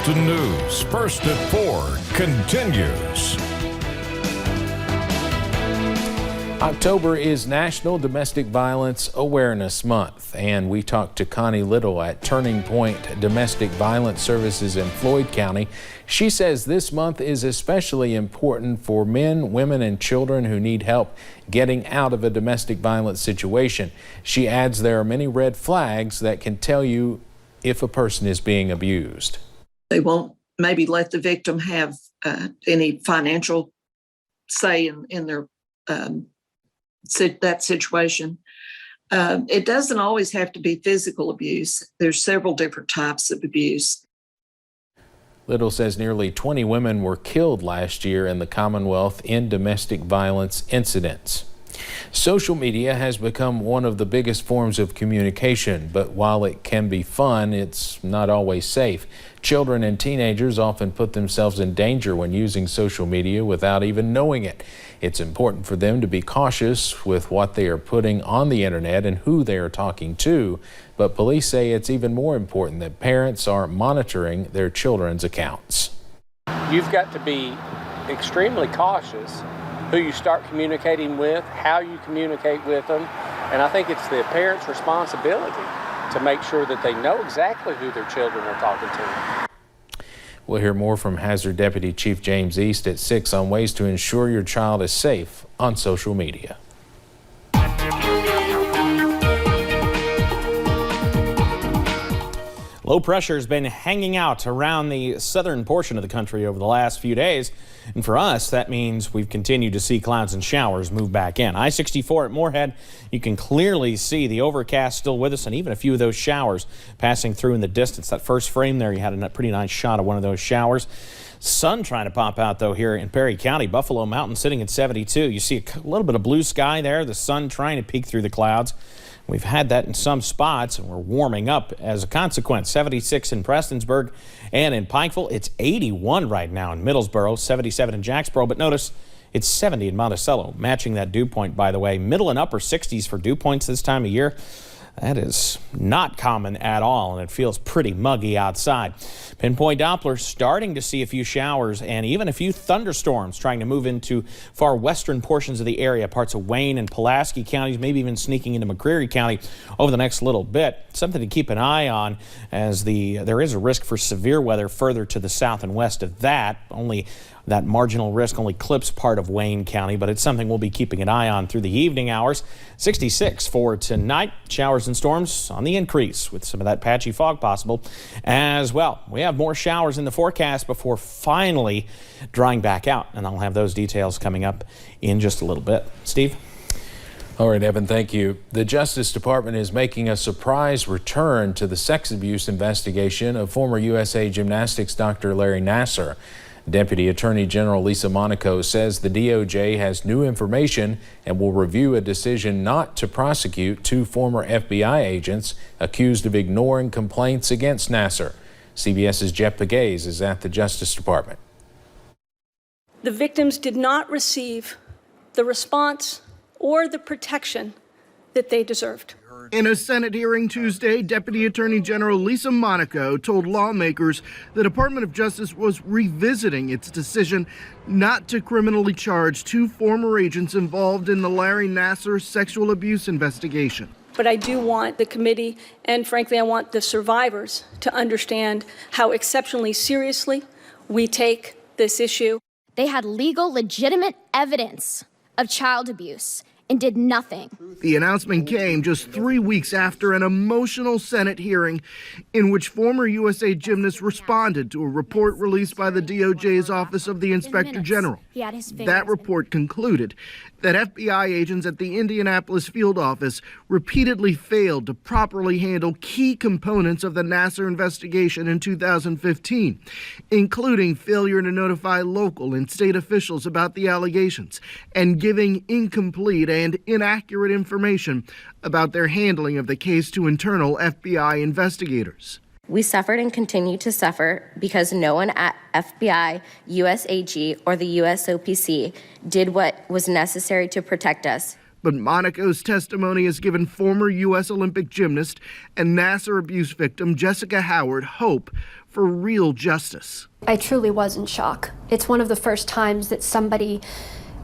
Houston News, First at 4, continues. October is National Domestic Violence Awareness Month, and we talked to Connie Little at Turning Point Domestic Violence Services in Floyd County. She says this month is especially important for men, women, and children who need help getting out of a domestic violence situation. She adds there are many red flags that can tell you if a person is being abused. They won't maybe let the victim have any financial say in their that situation. It doesn't always have to be physical abuse. There's several different types of abuse. Little says nearly 20 women were killed last year in the Commonwealth in domestic violence incidents. Social media has become one of the biggest forms of communication, but while it can be fun, it's not always safe. Children and teenagers often put themselves in danger when using social media without even knowing it. It's important for them to be cautious with what they are putting on the internet and who they are talking to, but police say it's even more important that parents are monitoring their children's accounts. You've got to be extremely cautious who you start communicating with, how you communicate with them, and I think it's the parents' responsibility to make sure that they know exactly who their children are talking to. We'll hear more from Hazard Deputy Chief James East at 6 on ways to ensure your child is safe on social media. Low pressure has been hanging out around the southern portion of the country over the last few days. And for us, that means we've continued to see clouds and showers move back in. I-64 at Moorhead, you can clearly see the overcast still with us and even a few of those showers passing through in the distance. That first frame there, you had a pretty nice shot of one of those showers. Sun trying to pop out, though, here in Perry County. Buffalo Mountain sitting at 72. You see a little bit of blue sky there, the sun trying to peek through the clouds. We've had that in some spots, and we're warming up as a consequence. 76 in Prestonsburg and in Pikeville. It's 81 right now in Middlesboro, 77 in Jacksboro. But notice it's 70 in Monticello, matching that dew point, by the way. Middle and upper 60s for dew points this time of year. That is not common at all, and it feels pretty muggy outside. Pinpoint Doppler starting to see a few showers and even a few thunderstorms trying to move into far western portions of the area, parts of Wayne and Pulaski counties, maybe even sneaking into McCreary County over the next little bit. Something to keep an eye on, as there is a risk for severe weather further to the south and west of that. Only that marginal risk only clips part of Wayne County, but it's something we'll be keeping an eye on through the evening hours. 66 for tonight. Showers and storms on the increase with some of that patchy fog possible as well. We have more showers in the forecast before finally drying back out, and I'll have those details coming up in just a little bit. Steve? All right, Evan, thank you. The Justice Department is making a surprise return to the sex abuse investigation of former USA Gymnastics Dr. Larry Nassar. Deputy Attorney General Lisa Monaco says the DOJ has new information and will review a decision not to prosecute two former FBI agents accused of ignoring complaints against Nassar. CBS's Jeff Pegues is at the Justice Department. The victims did not receive the response or the protection that they deserved. In a Senate hearing Tuesday, Deputy Attorney General Lisa Monaco told lawmakers the Department of Justice was revisiting its decision not to criminally charge two former agents involved in the Larry Nassar sexual abuse investigation. But I do want the committee, and frankly, I want the survivors to understand how exceptionally seriously we take this issue. They had legal, legitimate evidence of child abuse and did nothing. The announcement came just 3 weeks after an emotional Senate hearing in which former USA gymnasts responded to a report released by the DOJ's Office of the Inspector General. That report concluded that FBI agents at the Indianapolis field office repeatedly failed to properly handle key components of the Nassar investigation in 2015, including failure to notify local and state officials about the allegations and giving incomplete and inaccurate information about their handling of the case to internal FBI investigators. We suffered and continue to suffer because no one at FBI, USAG, or the USOPC did what was necessary to protect us. But Monaco's testimony has given former U.S. Olympic gymnast and Nassar abuse victim Jessica Howard hope for real justice. I truly was in shock. It's one of the first times that somebody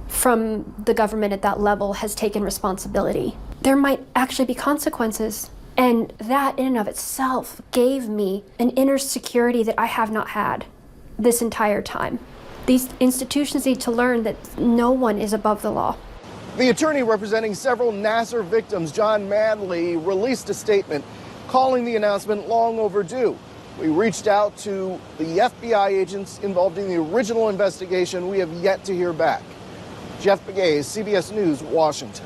from the government at that level has taken responsibility. There might actually be consequences. And that in and of itself gave me an inner security that I have not had this entire time. These institutions need to learn that no one is above the law. The attorney representing several Nassar victims, John Manley, released a statement calling the announcement long overdue. We reached out to the FBI agents involved in the original investigation. We have yet to hear back. Jeff Begay, CBS News, Washington.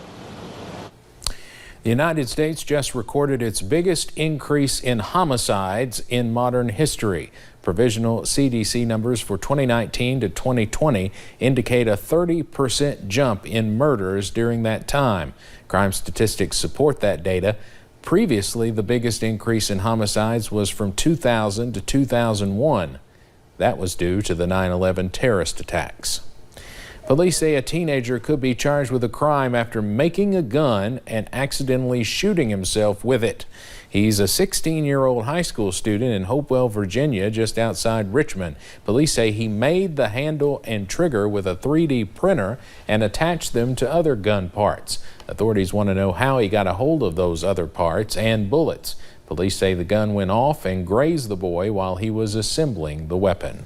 The United States just recorded its biggest increase in homicides in modern history. Provisional CDC numbers for 2019 to 2020 indicate a 30% jump in murders during that time. Crime statistics support that data. Previously, the biggest increase in homicides was from 2000 to 2001. That was due to the 9/11 terrorist attacks. Police say a teenager could be charged with a crime after making a gun and accidentally shooting himself with it. He's a 16-year-old high school student in Hopewell, Virginia, just outside Richmond. Police say he made the handle and trigger with a 3D printer and attached them to other gun parts. Authorities want to know how he got a hold of those other parts and bullets. Police say the gun went off and grazed the boy while he was assembling the weapon.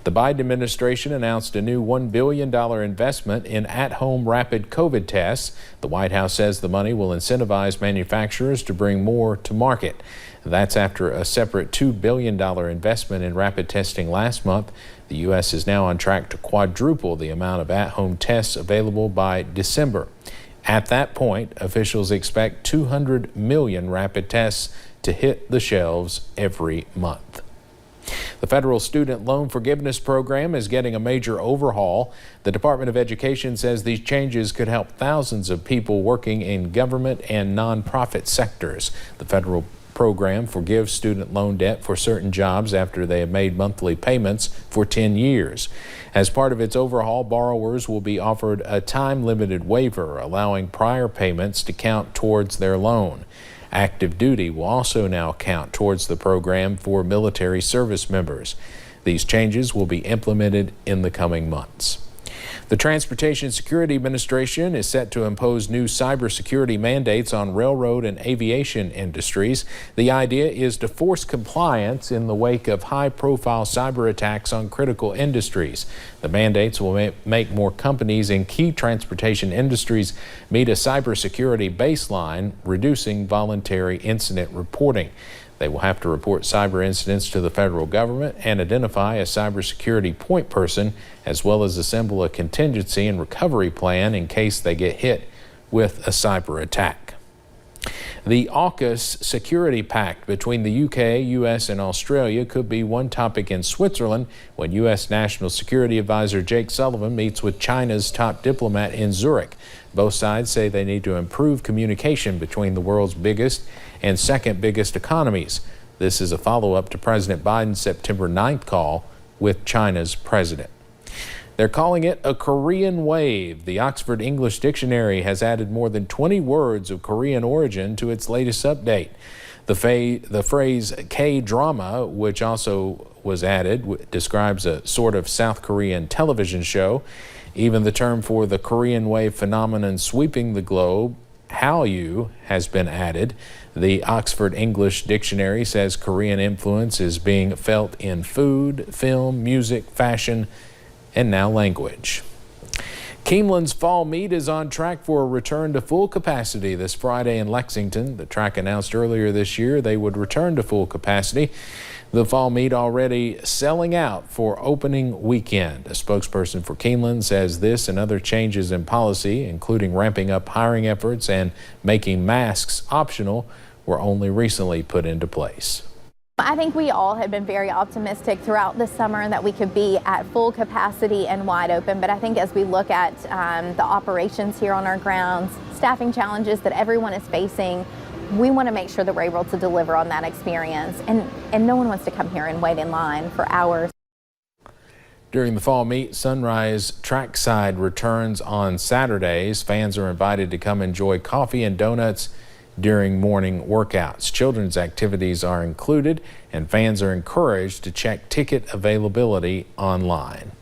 The Biden administration announced a new $1 billion investment in at-home rapid COVID tests. The White House says the money will incentivize manufacturers to bring more to market. That's after a separate $2 billion investment in rapid testing last month. The U.S. is now on track to quadruple the amount of at-home tests available by December. At that point, officials expect 200 million rapid tests to hit the shelves every month. The federal student loan forgiveness program is getting a major overhaul. The Department of Education says these changes could help thousands of people working in government and nonprofit sectors. The federal program forgives student loan debt for certain jobs after they have made monthly payments for 10 years. As part of its overhaul, borrowers will be offered a time-limited waiver, allowing prior payments to count towards their loan. Active duty will also now count towards the program for military service members. These changes will be implemented in the coming months. The Transportation Security Administration is set to impose new cybersecurity mandates on railroad and aviation industries. The idea is to force compliance in the wake of high-profile cyber attacks on critical industries. The mandates will make more companies in key transportation industries meet a cybersecurity baseline, reducing voluntary incident reporting. They will have to report cyber incidents to the federal government and identify a cybersecurity point person, as well as assemble a contingency and recovery plan in case they get hit with a cyber attack. The AUKUS security pact between the UK, US, and Australia could be one topic in Switzerland when U.S. National Security Advisor Jake Sullivan meets with China's top diplomat in Zurich. Both sides say they need to improve communication between the world's biggest and second biggest economies. This is a follow-up to President Biden's September 9th call with China's president. They're calling it a Korean wave. The Oxford English Dictionary has added more than 20 words of Korean origin to its latest update. The phrase K-drama, which also was added, describes a sort of South Korean television show. Even the term for the Korean wave phenomenon sweeping the globe, Hallyu, has been added. The Oxford English Dictionary says Korean influence is being felt in food, film, music, fashion, and now language. Keeneland's fall meet is on track for a return to full capacity this Friday in Lexington. The track announced earlier this year they would return to full capacity. The fall meet already selling out for opening weekend. A spokesperson for Keeneland says this and other changes in policy, including ramping up hiring efforts and making masks optional, were only recently put into place. I think we all have been very optimistic throughout the summer that we could be at full capacity and wide open. But I think as we look at the operations here on our grounds, staffing challenges that everyone is facing, we want to make sure that we're able to deliver on that experience. And no one wants to come here and wait in line for hours. During the fall meet, Sunrise Trackside returns on Saturdays. Fans are invited to come enjoy coffee and donuts during morning workouts. Children's activities are included, and fans are encouraged to check ticket availability online.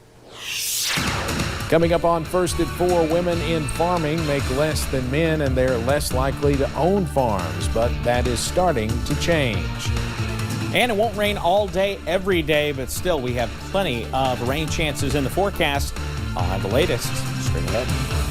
Coming up on First at 4, women in farming make less than men and they're less likely to own farms, but that is starting to change. And it won't rain all day, every day, but still we have plenty of rain chances in the forecast. I'll have the latest straight ahead.